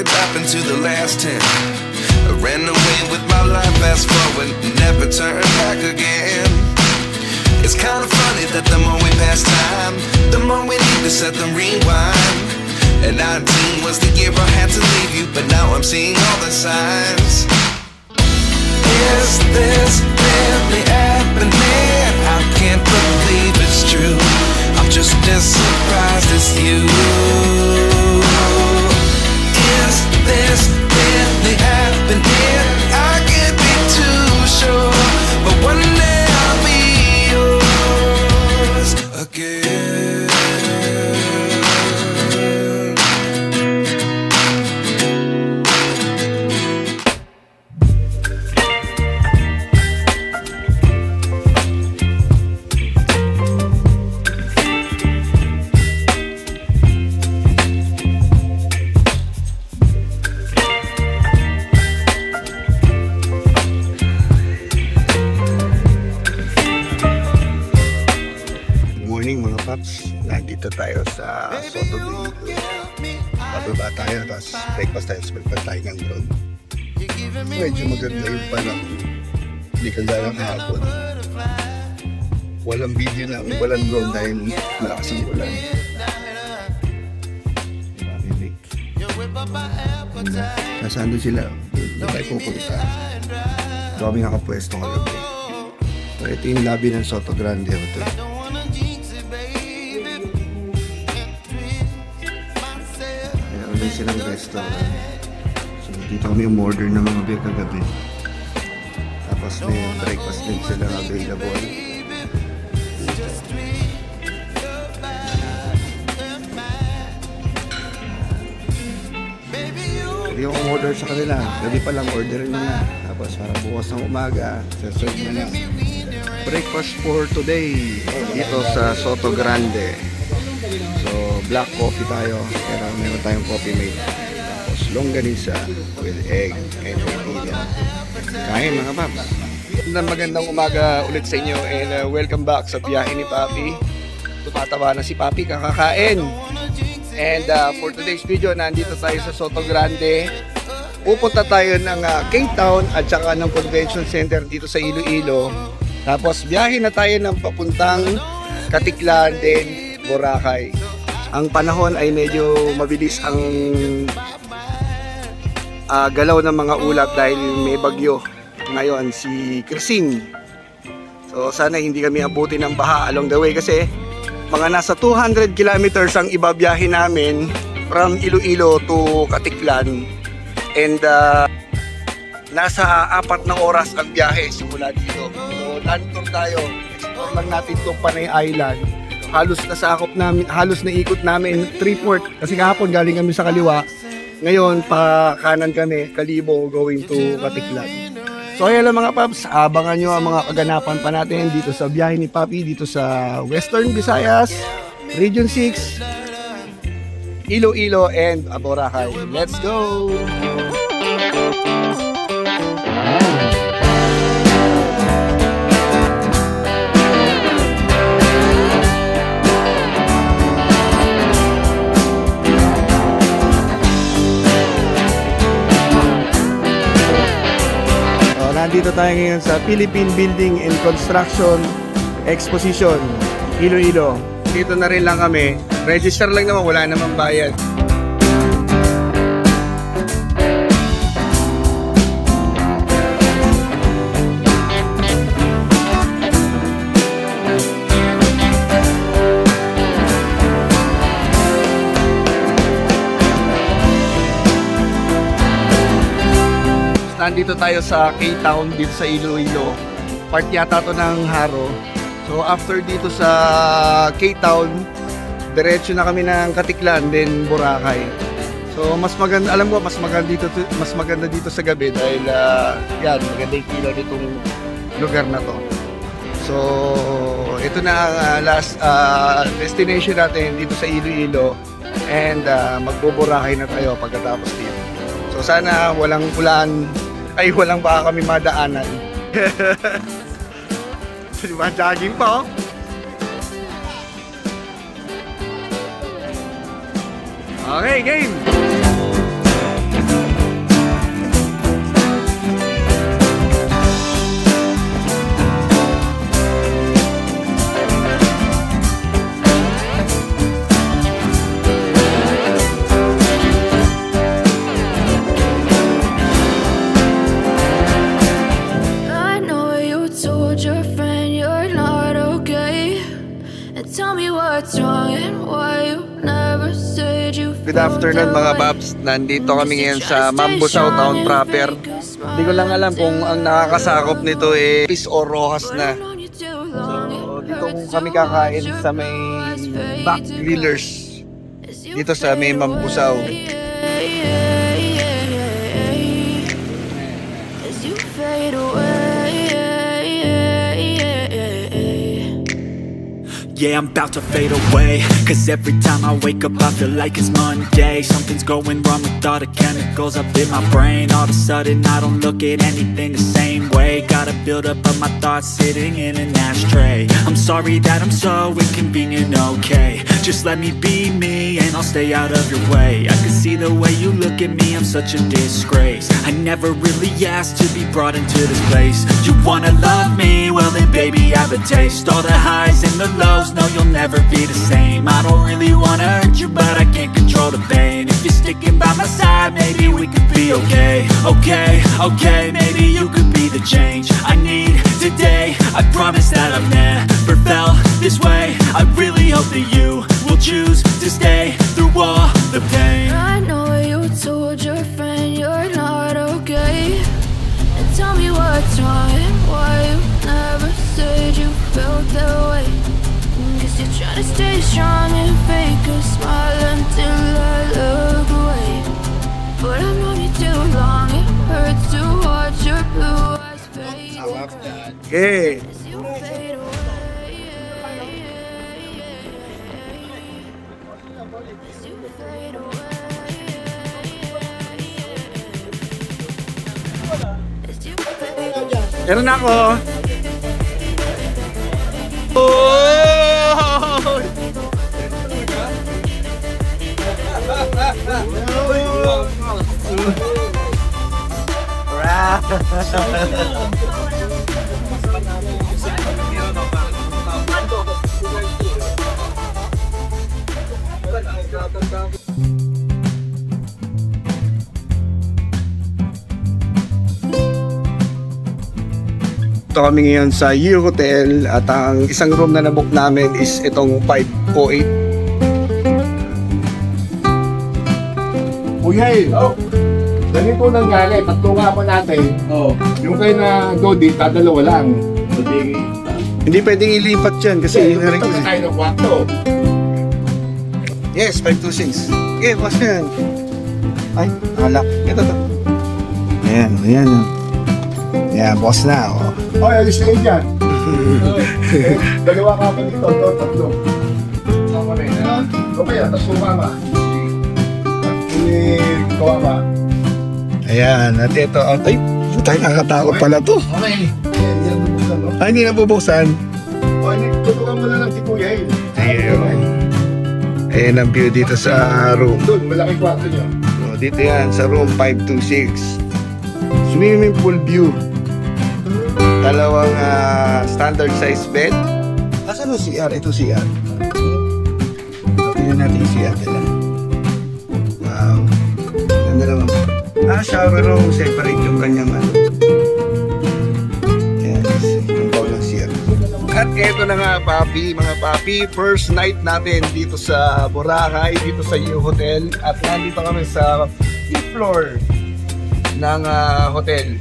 what happened to the last 10. I ran away with my life, fast forward, never turn back again. It's kind of funny that the more we pass time, the more we need to set them rewind. And 19 was the year I had to leave you, but now I'm seeing all the signs. Is this really happening? I can't believe it's true. I'm just as surprised as you. Is this really happening? I can't be too sure, but one day I'll be yours again. Nandito tayo sa Soto Grande. Pababa tayo, tapos breakfast tayo, spagpat tayo ng drone. Medyo maganda yung panahon. Hindi kagaya kahapon. Walang video na, walang drone dahil malakas ang ulan. Nasaan doon sila? Doon tayo pupunta. Ito kami nakapwesto kagabi. So, ito yung lobby ng Soto Grande Hotel. Meron silang restaurant. So dito kami umorder ng mga beer kagabi. Tapos may breakfast din sila available. Hindi ako umorder sa kanila. Gabi pa lang orderin nyo na. Tapos para bukas ng umaga, serve na lang. Breakfast for today dito sa Soto Grande. So, black coffee tayo, pero meron tayong coffee mate. Tapos, longganisa with egg and tortilla. Kain mga paps. Magandang umaga ulit sa inyo and welcome back sa biyahe ni Papi. Tumatawa na si Papi, kakakain. And for today's video, nandito tayo sa Soto Grande. Pupunta tayo ng K-Town at saka ng Convention Center dito sa Iloilo. Tapos, biyahe na tayo ng papuntang Katiklan din Boracay. Ang panahon ay medyo mabilis ang galaw ng mga ulap dahil may bagyo ngayon si Christine. So sana hindi kami abutin ng baha along the way kasi mga nasa 200 kilometers ang ibabiyahe namin from Iloilo to Katiklan. And nasa 4 na oras ang biyahe simula dito. So land tour tayo. Explore lang natin itong Panay Island. Halos nasakop namin, halos naikot namin Freeport kasi kahapon galing kami sa kaliwa. Ngayon pa kanan kami, Kalibo going to Katiklan. So ayan lang mga paps, abangan nyo ang mga kaganapan pa natin dito sa biyahe ni Papi dito sa Western Visayas, Region 6, Iloilo and Boracay. Let's go! Nandito tayo ngayon sa Philippine Building and Construction Exposition, Iloilo. Dito na rin lang kami. Register lang naman, wala namang bayad. Nandito tayo sa K-Town dito sa Iloilo. Part yata to ng Haro. So after dito sa K-Town, diretso na kami ng Katiklan then Boracay. So mas maganda, alam ko mas maganda dito sa gabi dahil yan, maganda yung ilaw nitong lugar na to. So ito na ang last destination natin dito sa Iloilo and magbo-Boracay na tayo pagkatapos dito. So sana walang ulan ay walang baka kami madaanan. So diba, jogging pa oh. Okay, game! Good afternoon mga Babs. Nandito kami ngayon sa Mambusaw Town proper. Hindi ko lang alam kung ang nakakasakop nito Pis o Rojas na. So dito kami kakain sa may Back Grillers. Dito sa may Mambusaw. Yeah, I'm about to fade away, cause every time I wake up I feel like it's Monday. Something's going wrong with all the chemicals up in my brain. All of a sudden I don't look at anything the same way. Got a build up of my thoughts sitting in an ashtray. I'm sorry that I'm so inconvenient, okay. Just let me be me and I'll stay out of your way. I can see the way you look at me, I'm such a disgrace. I never really asked to be brought into this place. You wanna love me? Well then baby I have a taste. All the highs and the lows, no, you'll never be the same. I don't really wanna hurt you, but I can't control the pain. If you're sticking by my side, maybe we could be okay. Okay, okay, maybe you could be the change I need today. I promise that I've never felt this way. I really hope that you will choose to stay through all the pain. I know you told your friend you're not okay, and tell me what's wrong and why you never said you felt that way. Guess you're trying to stay strong and fake a smile until I look away. But I've known you too long, it hurts to watch your blue eyes fade Okay. as you fade away. As you fade away. As you fade away. Meron ako. Oh! Ito kami ngayon sa U Hotel at ang isang room na nabook namin is itong 508. Kuya, ganito nangyari, pagtunga mo natin, yung kayo na Dodi, dadalawa lang. Hindi pwedeng ilipat yan kasi yun na rin Ito kasi. tayo ng kwarto. Yes, 526. Okay, boss yan. Ay, alak. Ito to. Ayan, ayan. Ayan, boss na. Oh. Oy, alis kayo dyan. Dalawa ka pa dito, tatlo. Sama na yun. Okay, tapos sumama. Kawama. Ayan, at ito. Ay, tayo nakakatakot pala to. Okay. Hindi na bubuksan, no? Ay, hindi na bubuksan. Oy, tutukan mo na lang si Kuya Hil. Ayun. Ayan ang view dito sa room. Doon, malaking kwarto niyo. So, dito yan sa room 526. Swimming pool view. Dalawang standard size bed. Asan yung CR? Ito CR. Tingnan natin yung CR nila. Wow. Ganda naman. Shower room. Separate yung kanyang Yes. Yung paulang CR. At eto na nga papi, mga papi, first night natin dito sa Boracay, dito sa U Hotel. At nandito kami sa 5th floor ng hotel.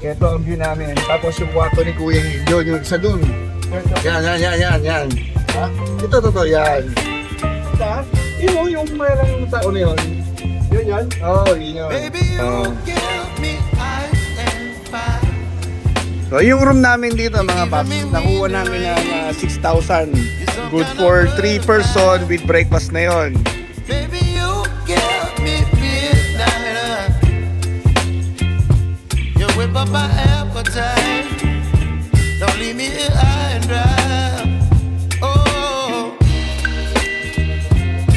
Ito ang view namin. Tapos yung kwarto ni Kuya Hil, yung isa dun. Yan. Ha? Ito, yan. Saan? Yung mayroong tao na yun. Yun yan? Oo, yun yun. So yung room namin dito mga paps, nakuha namin ng 6,000. Good for 3 person with breakfast na yon. Whip up my appetite. Don't leave me here high and dry. Oh,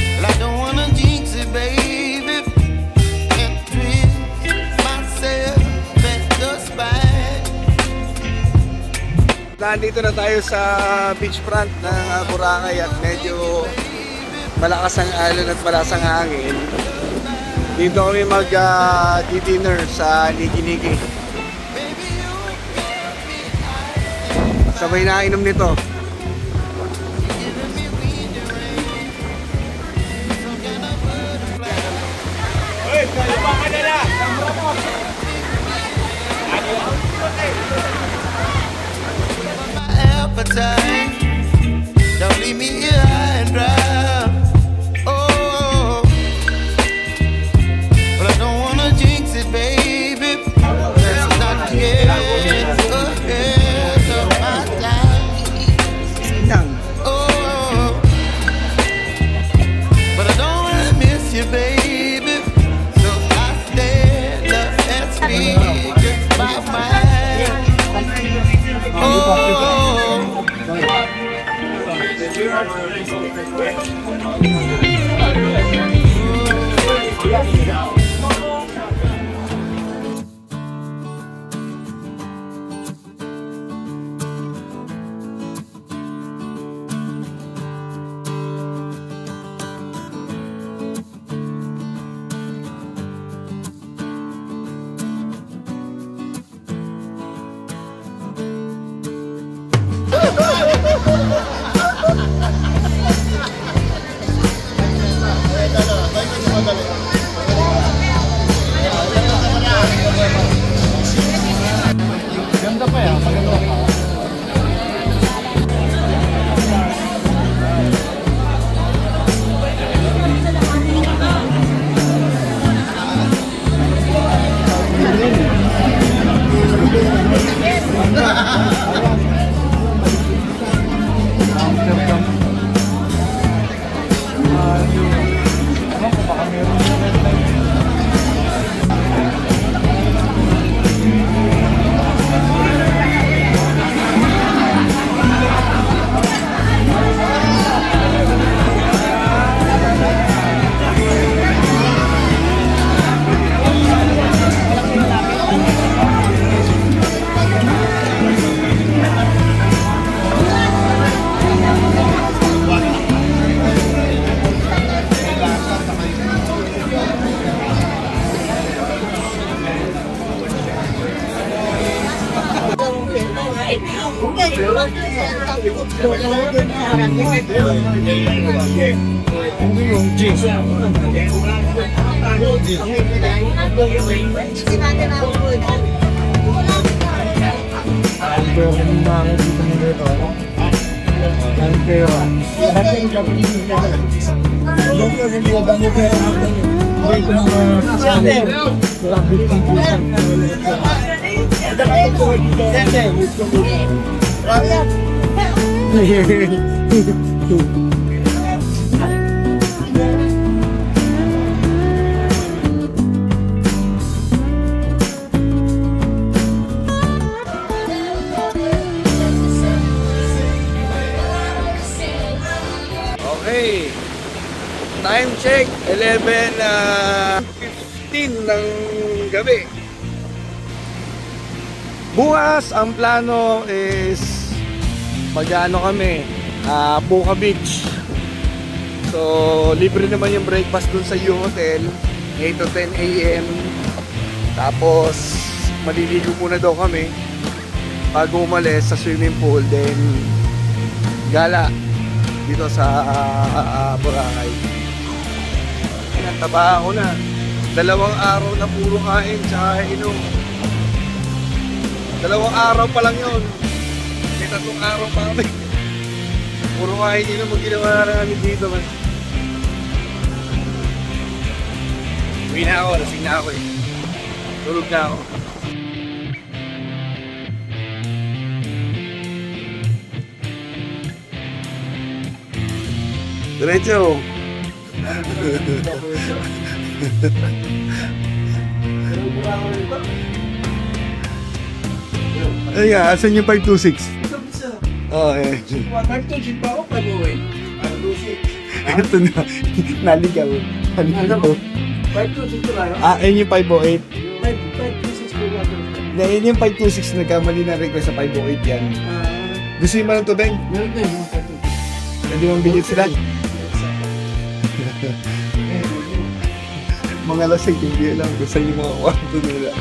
well, I don't wanna jinx it, baby, and twist myself at the spine. Nandito na tayo sa beachfront ng Boracay at medyo malakas ang alon at malakas ang hangin. Dito kami mag-dinner sa Niki-Niki. Sabay na inom nito. appetite. Don't leave me here high and dry. Oh, but I don't wanna jinx it, baby. Let's not get ahead of my time. Oh, but I don't wanna miss you, baby. So I stand up and speak my mind. Oh. Ganda pa yan, maganda pa. Okay, time check 11:15 ng gabi. Bukas ang plano is mag-ano kami, Boca Beach. So libre naman yung breakfast dun sa U Hotel, 8 to 10 AM. Tapos maliligo muna daw kami bago umalis sa swimming pool, then gala dito sa Boracay. Taba ako na. 2 araw na puro kain tsaka inom. 2 araw pa lang yun. May 3 araw pa kami. Puro kain inom ang ginawa na namin dito, man. Uwi na ako, lasing na ako eh. Tulog na ako. Diretso. Ay nga, asan yung 526? Oo, eh. 526 pa ako, 508. 526. Ito na, naligaw. Naligaw. 526 ko lang. Ayun yung 508. 526 ko lang. Na yun yung 526, nagkamali na request sa 508 yan. Gusto nyo ba ng tubig? Meron na yung 526. Pwede mong bilit sila. Mga lasing, hindi alam kung saan yung mga kwarto nila.